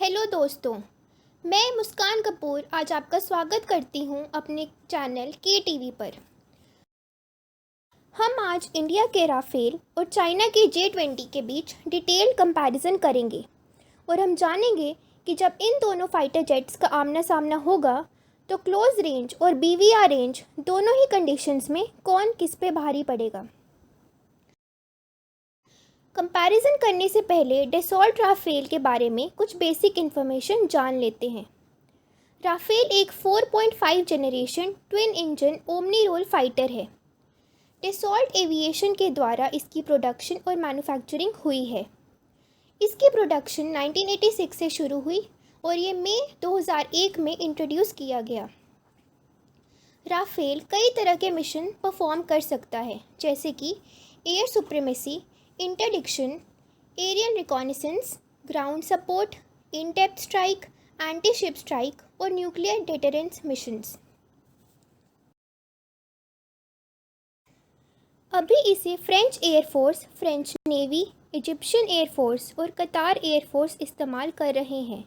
Hello दोस्तों, मैं मुस्कान कपूर आज आपका स्वागत करती हूं अपने चैनल के टीवी पर। हम आज इंडिया के राफेल और चाइना के J-20 के बीच डिटेल्ड कंपैरिजन करेंगे और हम जानेंगे कि जब इन दोनों फाइटर जेट्स का आमना सामना होगा तो क्लोज रेंज और BVR रेंज दोनों ही कंडीशंस में कौन किस पे भारी पड़ेगा। कंपैरिजन करने से पहले डसॉल्ट राफेल के बारे में कुछ बेसिक इन्फॉर्मेशन जान लेते हैं। राफेल एक 4.5 generation twin engine omni role fighter है। डसॉल्ट एविएशन के द्वारा इसकी प्रोडक्शन और मैन्युफैक्चरिंग हुई है। इसकी प्रोडक्शन 1986 से शुरू हुई और ये मई 2001 में इंट्रोड्यूस किया गया। राफेल कई तरह के मिशन परफॉर्म कर सकता है, जैसे कि air supremacy, interdiction, aerial reconnaissance, ground support, in depth strike, anti ship strike और न्यूक्लियर डेटरेंस मिशंस। अभी इसे French air force, French navy, Egyptian air force और कतार एयरफोर्स इस्तेमाल कर रहे हैं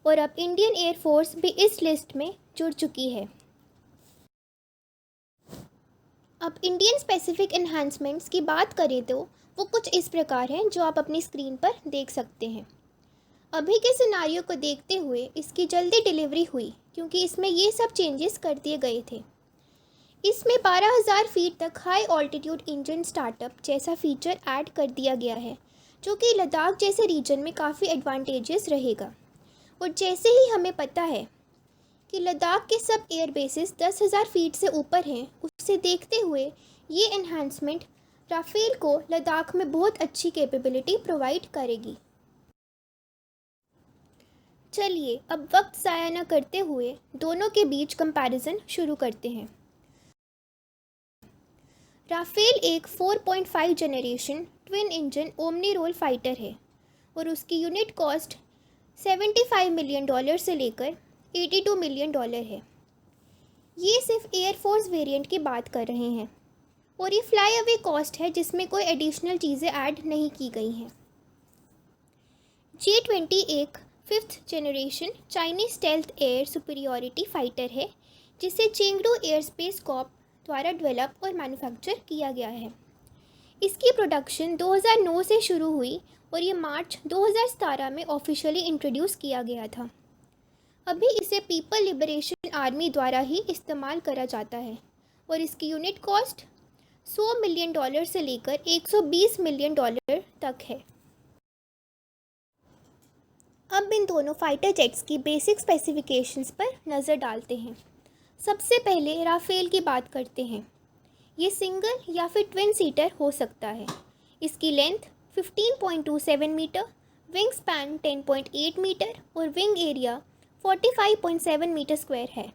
और अब इंडियन एयरफोर्स भी इस लिस्ट में जुड़ चुकी है। अब इंडियन स्पेसिफिक एनहांसमेंट्स की बात करें तो वो कुछ इस प्रकार हैं जो आप अपनी स्क्रीन पर देख सकते हैं। अभी के सिनारियो को देखते हुए इसकी जल्दी डिलीवरी हुई क्योंकि इसमें ये सब चेंजेस कर दिए गए थे। इसमें 12,000 फीट तक हाई ऑल्टीट्यूड इंजन स्टार्टअप जैसा फीचर ऐड कर दिया गया है, जो कि लद्दाख जैसे रीजन में काफ़ी एडवांटेजेस रहेगा। और जैसे ही हमें पता है कि लद्दाख के सब एयर बेसिस 10,000 फीट से ऊपर हैं, उसे देखते हुए ये एनहांसमेंट राफेल को लद्दाख में बहुत अच्छी कैपेबिलिटी प्रोवाइड करेगी। चलिए अब वक्त ज़ाया न करते हुए दोनों के बीच कंपैरिजन शुरू करते हैं। राफेल एक 4.5 generation twin engine omni role fighter है और उसकी यूनिट कॉस्ट $75 मिलियन से लेकर $82 मिलियन है। ये सिर्फ एयरफोर्स वेरिएंट की बात कर रहे हैं और ये फ्लाई अवे कॉस्ट है जिसमें कोई एडिशनल चीज़ें ऐड नहीं की गई हैं। J-20 एक 5th generation Chinese stealth air superiority fighter है जिसे चेंगडू एयरस्पेस कॉर्प द्वारा डेवलप और मैन्युफैक्चर किया गया है। इसकी प्रोडक्शन 2009 से शुरू हुई और ये मार्च 2017 में ऑफिशियली इंट्रोड्यूस किया गया था। अभी इसे पीपल लिबरेशन आर्मी द्वारा ही इस्तेमाल करा जाता है और इसकी यूनिट कॉस्ट $100 मिलियन से लेकर $120 मिलियन तक है। अब इन दोनों फाइटर जेट्स की बेसिक स्पेसिफिकेशंस पर नज़र डालते हैं। सबसे पहले राफेल की बात करते हैं। ये सिंगल या फिर ट्विन सीटर हो सकता है। इसकी length 15.27 metre, wing span 10.8 metre और विंग एरिया 45.7 मीटर स्क्वायर है।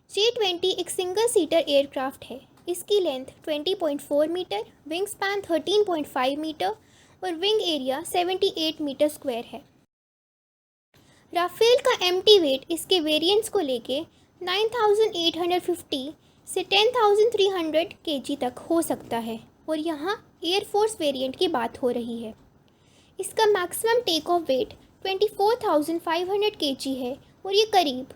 J-20 एक सिंगल सीटर एयरक्राफ्ट है। इसकी length 20.4 metre, wing span 13.5 metre और विंग एरिया 78 मीटर स्क्वायर है। राफेल का एम्प्टी वेट इसके वेरिएंट्स को लेके 9,850 से 10,300 kg तक हो सकता है और यहाँ एयरफोर्स वेरिएंट की बात हो रही है। इसका maximum take off weight 24,500 kg है और ये करीब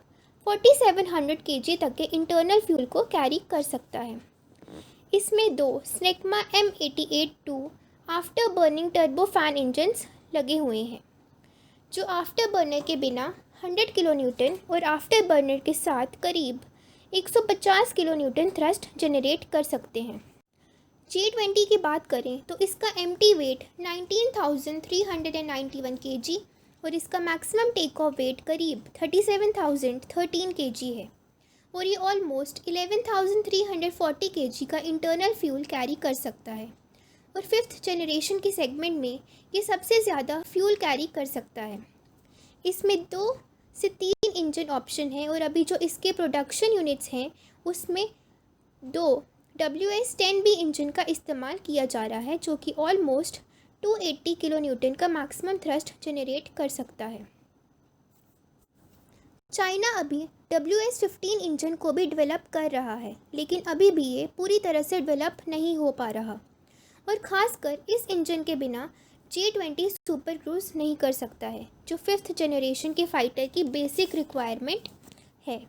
4,700 kg तक के इंटरनल फ्यूल को कैरी कर सकता है। इसमें दो स्नेकमा M88-2 after burning turbo fan engines लगे हुए हैं, जो आफ्टर बर्नर के बिना 100 किलो न्यूटन और आफ्टर बर्नर के साथ करीब 150 किलो न्यूटन थ्रस्ट जनरेट कर सकते हैं। J-20 की बात करें तो इसका एम्प्टी वेट 19,391 kg और इसका मैक्सिमम टेक ऑफ वेट करीब 37,013 kg है और ये ऑलमोस्ट 11,340 kg का इंटरनल फ्यूल कैरी कर सकता है और 5th जनरेशन के सेगमेंट में ये सबसे ज़्यादा फ्यूल कैरी कर सकता है। इसमें 2 से 3 इंजन ऑप्शन है और अभी जो इसके प्रोडक्शन यूनिट्स हैं उसमें 2 WS-10B इंजन का इस्तेमाल किया जा रहा है, जो कि ऑलमोस्ट 280 किलो न्यूटन का मैक्सिमम थ्रस्ट जनरेट कर सकता है। चाइना अभी WS-15 इंजन को भी डेवलप कर रहा है, लेकिन अभी भी ये पूरी तरह से डेवलप नहीं हो पा रहा और ख़ासकर इस इंजन के बिना J-20 सुपर क्रूज नहीं कर सकता है, जो 5th जनरेशन के फाइटर की बेसिक रिक्वायरमेंट है।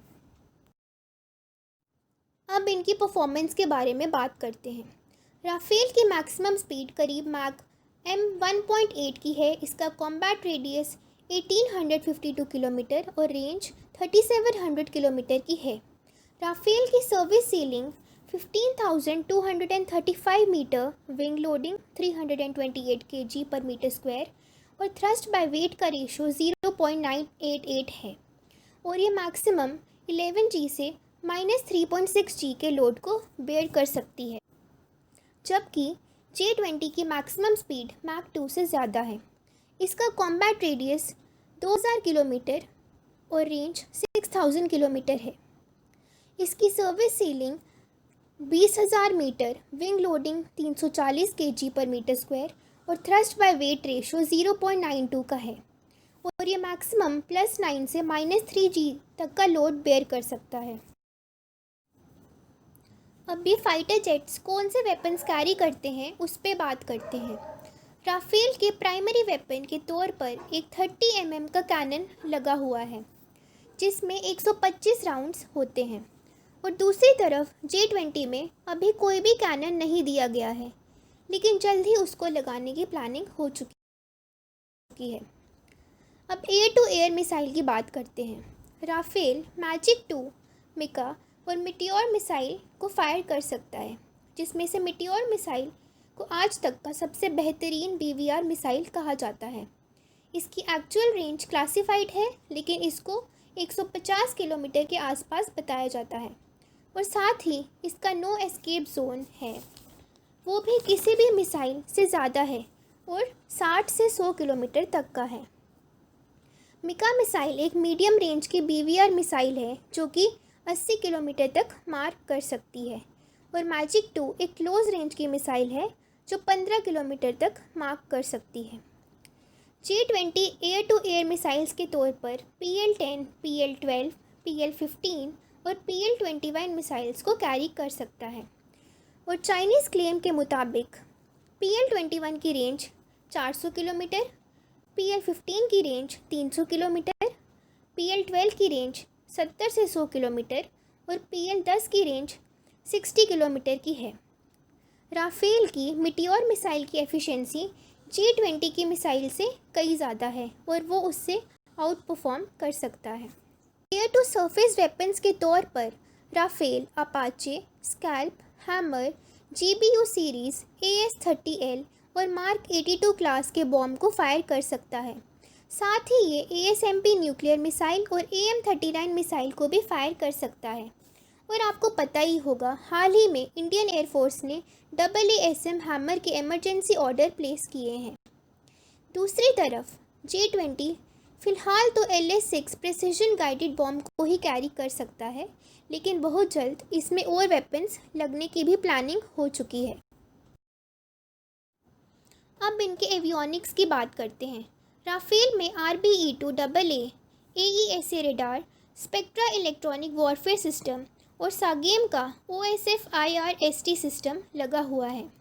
अब इनकी परफॉर्मेंस के बारे में बात करते हैं। राफेल की मैक्सिमम स्पीड करीब मैक M1.8 की है। इसका कॉम्बैट रेडियस 1852 किलोमीटर और रेंज 3700 किलोमीटर की है। राफेल की service ceiling 15,235 metre, wing loading 328 kg पर मीटर स्क्वायर और थ्रस्ट बाय वेट का रेशो 0.988 है और ये मैक्सिमम 11G से -3.6G के लोड को बेयर कर सकती है, जबकि J-20 की मैक्सिमम स्पीड मैक 2 से ज़्यादा है। इसका कॉम्बैट रेडियस 2000 किलोमीटर और रेंज 6000 किलोमीटर है। इसकी service ceiling 20,000 metre, wing loading 340 kg पर मीटर स्क्वायर और थ्रस्ट बाय वेट रेशो 0.92 का है और ये मैक्सिमम +9 से -3G तक का लोड बेयर कर सकता है। अब ये फाइटर जेट्स कौन से वेपन्स कैरी करते हैं उस पर बात करते हैं। राफेल के प्राइमरी वेपन के तौर पर एक 30 mm का कैनन लगा हुआ है, जिसमें 125 राउंड्स होते हैं और दूसरी तरफ J-20 में अभी कोई भी कैनन नहीं दिया गया है, लेकिन जल्द ही उसको लगाने की प्लानिंग हो चुकी है। अब एयर टू एयर मिसाइल की बात करते हैं। राफेल मैजिक 2, मिका और मिटियोर मिसाइल को फायर कर सकता है, जिसमें से मिटियोर मिसाइल को आज तक का सबसे बेहतरीन BVR मिसाइल कहा जाता है। इसकी एक्चुअल रेंज क्लासिफाइड है, लेकिन इसको 150 किलोमीटर के आसपास बताया जाता है और साथ ही इसका नो एस्केप जोन है, वो भी किसी भी मिसाइल से ज़्यादा है और 60 से 100 किलोमीटर तक का है। मिका मिसाइल एक मीडियम रेंज की BVR मिसाइल है जो कि 80 किलोमीटर तक मार कर सकती है और मैजिक 2 एक क्लोज रेंज की मिसाइल है जो 15 किलोमीटर तक मार्क कर सकती है। J-20 air to air missiles के तौर पर PL-10, PL-12, PL-15 और PL-21 मिसाइल्स को कैरी कर सकता है और चाइनीज़ क्लेम के मुताबिक PL-21 की रेंज 400 किलोमीटर, PL-15 की रेंज 300 किलोमीटर, PL-12 की रेंज 70 से 100 किलोमीटर और PL-10 की रेंज 60 किलोमीटर की है। राफेल की मिटियोर मिसाइल की एफिशिएंसी J-20 की मिसाइल से कई ज़्यादा है और वो उससे आउट परफॉर्म कर सकता है। एयर टू सरफेस वेपन्स के तौर पर Rafale Apache, SCALP, Hammer, GBU series, AS-30L और मार्क 82 क्लास के बॉम्ब को फायर कर सकता है। साथ ही ये ASMP न्यूक्लियर मिसाइल और AM-39 मिसाइल को भी फायर कर सकता है। और आपको पता ही होगा, हाल ही में इंडियन एयरफोर्स ने AASM हैमर के इमरजेंसी ऑर्डर प्लेस किए हैं। दूसरी तरफ J-20 फ़िलहाल तो LS-6 प्रिसिजन गाइडेड बॉम्ब को ही कैरी कर सकता है, लेकिन बहुत जल्द इसमें और वेपन्स लगने की भी प्लानिंग हो चुकी है। अब इनके एवियोनिक्स की बात करते हैं। राफेल में RBE-2AA AESA radar, spectra electronic warfare system और सागेम का OSF IRST सिस्टम लगा हुआ है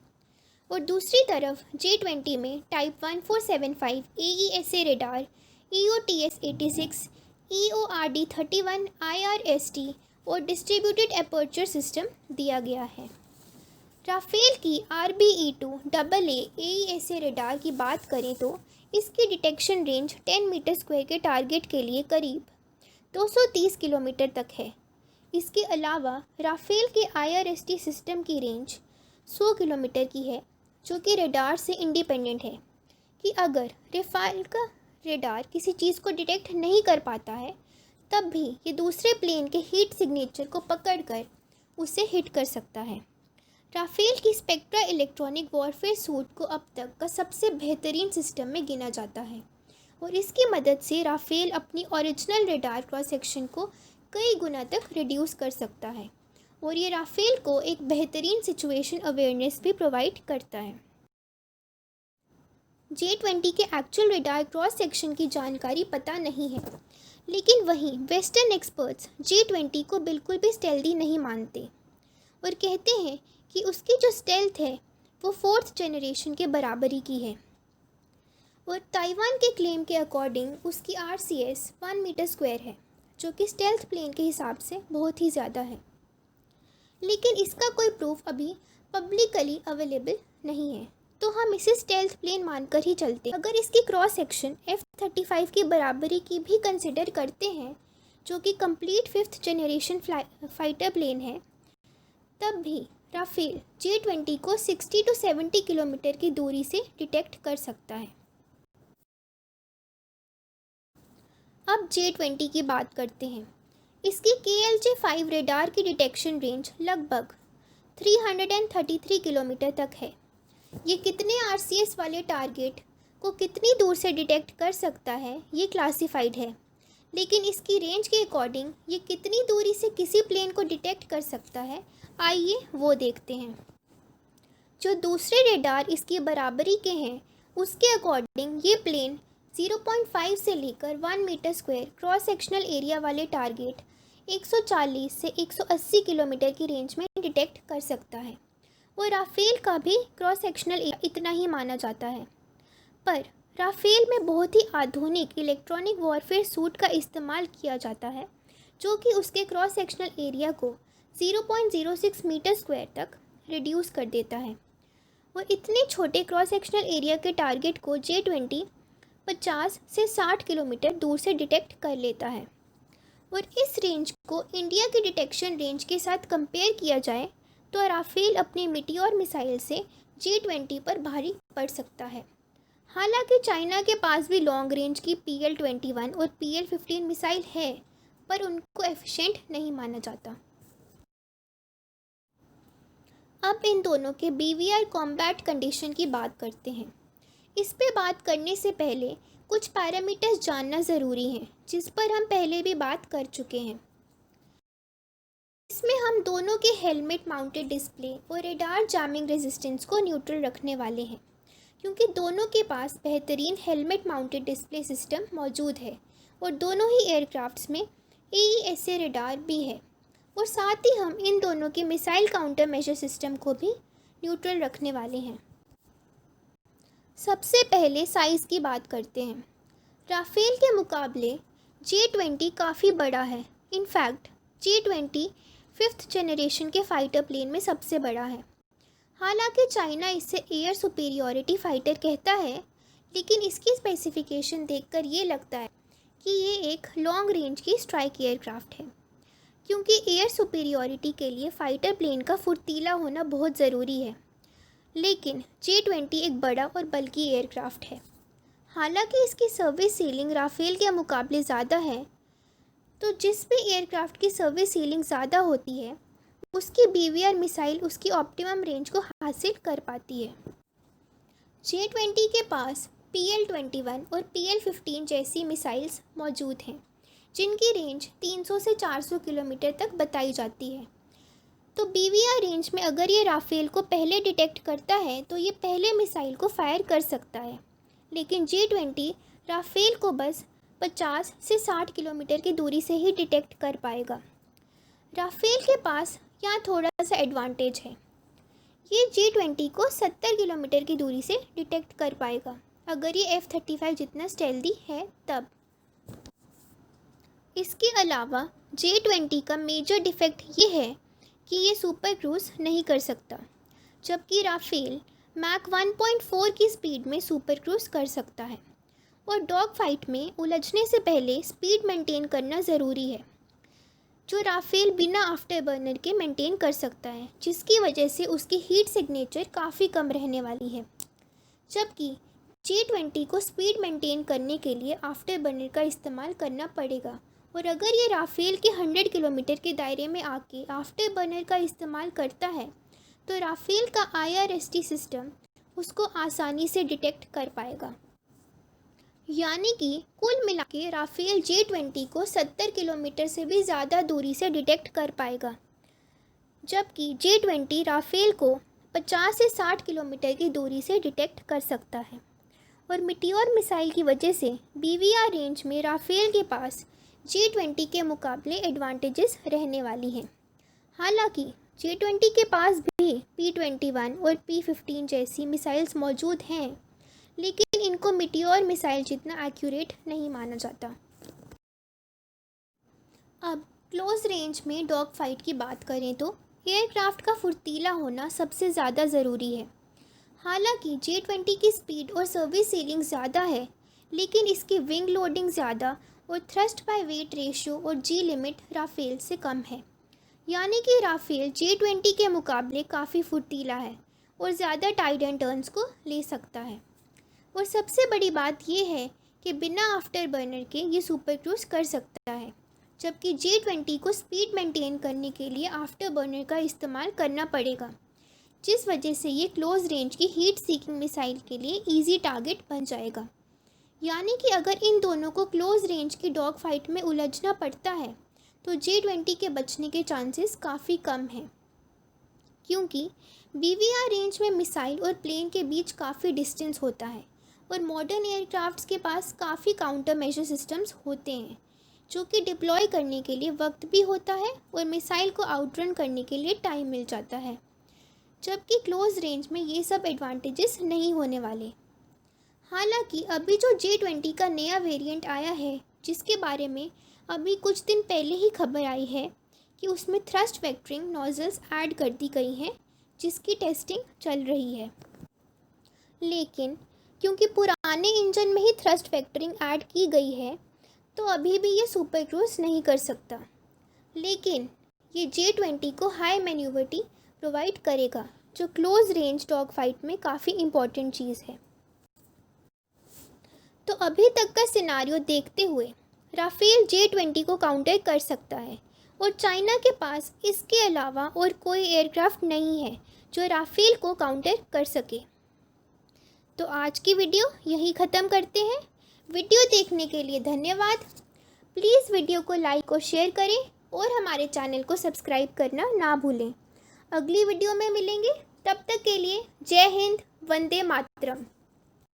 और दूसरी तरफ J-20 में type 1475 AESA radar, EOTS-86, EORD-31 IRST और डिस्ट्रीब्यूटेड एपर्चर सिस्टम दिया गया है। राफेल की RBE-2AA AESA रेडार की बात करें तो इसकी डिटेक्शन रेंज 10 मीटर स्क्वायर के टारगेट के लिए करीब 230 किलोमीटर तक है। इसके अलावा राफेल के IRST सिस्टम की रेंज 100 किलोमीटर की है, जो कि रेडार से इंडिपेंडेंट है कि अगर राफेल का रेडार किसी चीज़ को डिटेक्ट नहीं कर पाता है, तब भी ये दूसरे प्लेन के हीट सिग्नेचर को पकड़कर उसे हिट कर सकता है। राफेल की स्पेक्ट्रा इलेक्ट्रॉनिक वॉरफेयर सूट को अब तक का सबसे बेहतरीन सिस्टम में गिना जाता है और इसकी मदद से राफेल अपनी ओरिजिनल रेडार क्रॉस सेक्शन को कई गुना तक रिड्यूस कर सकता है और ये राफेल को एक बेहतरीन सिचुएशन अवेयरनेस भी प्रोवाइड करता है। J-20 के एक्चुअल रेडार क्रॉस सेक्शन की जानकारी पता नहीं है, लेकिन वहीं वेस्टर्न एक्सपर्ट्स J-20 को बिल्कुल भी स्टेल्दी नहीं मानते और कहते हैं कि उसकी जो स्टेल्थ है वो 4th जनरेशन के बराबरी की है। और ताइवान के क्लेम के अकॉर्डिंग उसकी RCS 1 मीटर स्क्वायर है, जो कि स्टेल्थ प्लेन के हिसाब से बहुत ही ज़्यादा है। लेकिन इसका कोई प्रूफ अभी पब्लिकली अवेलेबल नहीं है, तो हम इसे स्टेल्थ प्लेन मानकर ही चलते। अगर इसकी क्रॉस सेक्शन F-35 की बराबरी की भी कंसिडर करते हैं, जो कि complete 5th generation fighter plane है, तब भी राफेल J-20 को 60 to 70 किलोमीटर की दूरी से डिटेक्ट कर सकता है। अब J-20 की बात करते हैं। इसकी KLJ-5 रेडार की डिटेक्शन रेंज लगभग 333 किलोमीटर तक है। ये कितने RCS वाले टारगेट को कितनी दूर से डिटेक्ट कर सकता है, ये क्लासिफाइड है, लेकिन इसकी रेंज के अकॉर्डिंग ये कितनी दूरी से किसी प्लेन को डिटेक्ट कर सकता है, आइए वो देखते हैं। जो दूसरे रेडार इसकी बराबरी के हैं, उसके अकॉर्डिंग ये प्लेन 0.5 से लेकर 1 metre square cross sectional area वाले टारगेट 140 से 180 किलोमीटर की रेंज में डिटेक्ट कर सकता है। और राफेल का भी क्रॉस सेक्शनल एरिया इतना ही माना जाता है, पर राफेल में बहुत ही आधुनिक इलेक्ट्रॉनिक वॉरफेयर सूट का इस्तेमाल किया जाता है, जो कि उसके क्रॉस सेक्शनल एरिया को 0.06 मीटर स्क्वायर तक रिड्यूस कर देता है। और इतने छोटे क्रॉस सेक्शनल एरिया के टारगेट को J-20 50 से 60 किलोमीटर दूर से डिटेक्ट कर लेता है। और इस रेंज को इंडिया की डिटेक्शन रेंज के साथ कंपेयर किया जाए तो राफेल अपनी मीटियोर मिसाइल से J-20 पर भारी पड़ सकता है। हालांकि चाइना के पास भी लॉन्ग रेंज की PL-21 और PL-15 मिसाइल है, पर उनको एफिशिएंट नहीं माना जाता। अब इन दोनों के BVR कॉम्बैट कंडीशन की बात करते हैं। इस पे बात करने से पहले कुछ पैरामीटर्स जानना ज़रूरी है, जिस पर हम पहले भी बात कर चुके हैं। इसमें हम दोनों के हेलमेट माउंटेड डिस्प्ले और रेडार जैमिंग रेजिस्टेंस को न्यूट्रल रखने वाले हैं, क्योंकि दोनों के पास बेहतरीन हेलमेट माउंटेड डिस्प्ले सिस्टम मौजूद है और दोनों ही एयरक्राफ्ट्स में AESA रेडार भी है। और साथ ही हम इन दोनों के मिसाइल काउंटर मेजर सिस्टम को भी न्यूट्रल रखने वाले हैं। सबसे पहले साइज़ की बात करते हैं। राफेल के मुकाबले J-20 काफ़ी बड़ा है। इनफैक्ट J-20 5th जनरेशन के फाइटर प्लेन में सबसे बड़ा है। हालांकि चाइना इसे एयर सुपीरियॉरिटी फाइटर कहता है, लेकिन इसकी स्पेसिफिकेशन देखकर ये लगता है कि ये एक लॉन्ग रेंज की स्ट्राइक एयरक्राफ्ट है, क्योंकि एयर सुपीरियॉरिटी के लिए फ़ाइटर प्लेन का फुर्तीला होना बहुत ज़रूरी है। लेकिन J-20 एक बड़ा और बल्कि एयरक्राफ्ट है। हालांकि इसकी सर्विस सीलिंग राफेल के मुकाबले ज़्यादा है, तो जिस भी एयरक्राफ्ट की सर्विस सीलिंग ज़्यादा होती है, उसकी BVR मिसाइल उसकी ऑप्टिमम रेंज को हासिल कर पाती है। J-20 के पास PL-21 और PL-15 जैसी मिसाइल्स मौजूद हैं, जिनकी रेंज 300 से 400 किलोमीटर तक बताई जाती है। तो BVR रेंज में अगर ये राफेल को पहले डिटेक्ट करता है तो ये पहले मिसाइल को फायर कर सकता है, लेकिन J-20 राफेल को बस 50 से 60 किलोमीटर की दूरी से ही डिटेक्ट कर पाएगा। राफेल के पास यहाँ थोड़ा सा एडवांटेज है, ये J-20 को 70 किलोमीटर की दूरी से डिटेक्ट कर पाएगा, अगर ये F-35 जितना स्टेल्दी है तब। इसके अलावा J-20 का मेजर डिफेक्ट ये है कि ये सुपर क्रूज़ नहीं कर सकता, जबकि राफेल मैक 1.4 की स्पीड में सुपर क्रूज़ कर सकता है। और डॉग फाइट में उलझने से पहले स्पीड मेंटेन करना ज़रूरी है, जो राफेल बिना आफ्टर बर्नर के मेंटेन कर सकता है, जिसकी वजह से उसकी हीट सिग्नेचर काफ़ी कम रहने वाली है। जबकि J-20 को स्पीड मेंटेन करने के लिए आफ्टर बर्नर का इस्तेमाल करना पड़ेगा, और अगर ये राफेल के 100 किलोमीटर के दायरे में आके आफ्टर बर्नर का इस्तेमाल करता है तो राफेल का IRST सिस्टम उसको आसानी से डिटेक्ट कर पाएगा। यानी कि कुल मिला के राफेल J-20 को 70 किलोमीटर से भी ज़्यादा दूरी से डिटेक्ट कर पाएगा, जबकि J-20 राफेल को 50 से 60 किलोमीटर की दूरी से डिटेक्ट कर सकता है। और मीटियोर मिसाइल की वजह से BVR रेंज में राफेल के पास J-20 के मुकाबले एडवांटेजेस रहने वाली हैं। हालांकि J-20 के पास भी P-21 और P-15 जैसी मिसाइल्स मौजूद हैं, लेकिन लेकिन इनको मीटियोर मिसाइल जितना एक्यूरेट नहीं माना जाता। अब क्लोज रेंज में डॉग फाइट की बात करें तो एयरक्राफ्ट का फुर्तीला होना सबसे ज़्यादा ज़रूरी है। हालांकि J-20 की स्पीड और सर्विस सीलिंग ज़्यादा है, लेकिन इसकी विंग लोडिंग ज़्यादा और थ्रस्ट बाय वेट रेशियो और जी लिमिट राफेल से कम है। यानी कि राफेल J-20 के मुकाबले काफ़ी फुर्तीला है और ज़्यादा टाइड एंड टर्न्स को ले सकता है। और सबसे बड़ी बात यह है कि बिना आफ्टर बर्नर के ये सुपर क्रूज कर सकता है, जबकि J-20 को स्पीड मेंटेन करने के लिए आफ्टर बर्नर का इस्तेमाल करना पड़ेगा, जिस वजह से ये क्लोज रेंज की हीट सीकिंग मिसाइल के लिए इजी टारगेट बन जाएगा। यानी कि अगर इन दोनों को क्लोज रेंज की डॉग फाइट में उलझना पड़ता है तो J-20 के बचने के चांसेस काफ़ी कम हैं, क्योंकि BVR रेंज में मिसाइल और प्लेन के बीच काफ़ी डिस्टेंस होता है और मॉडर्न एयरक्राफ्ट्स के पास काफ़ी काउंटर मेजर सिस्टम्स होते हैं, जो कि डिप्लॉय करने के लिए वक्त भी होता है और मिसाइल को आउटरन करने के लिए टाइम मिल जाता है, जबकि क्लोज रेंज में ये सब एडवांटेजेस नहीं होने वाले। हालांकि अभी जो J-20 का नया वेरिएंट आया है, जिसके बारे में अभी कुछ दिन पहले ही खबर आई है कि उसमें थ्रस्ट वेक्टरिंग नोजल्स ऐड कर दी गई हैं, जिसकी टेस्टिंग चल रही है। लेकिन क्योंकि पुराने इंजन में ही थ्रस्ट वेक्टरिंग ऐड की गई है, तो अभी भी ये सुपर क्रूज नहीं कर सकता। लेकिन ये J-20 को हाई मैन्यूवरिटी प्रोवाइड करेगा, जो क्लोज रेंज डॉग फाइट में काफ़ी इम्पॉर्टेंट चीज़ है। तो अभी तक का सिनारियो देखते हुए राफेल J-20 को काउंटर कर सकता है और चाइना के पास इसके अलावा और कोई एयरक्राफ्ट नहीं है जो राफेल को काउंटर कर सके। तो आज की वीडियो यही ख़त्म करते हैं। वीडियो देखने के लिए धन्यवाद। प्लीज़ वीडियो को लाइक और शेयर करें और हमारे चैनल को सब्सक्राइब करना ना भूलें। अगली वीडियो में मिलेंगे, तब तक के लिए जय हिंद, वंदे मातरम।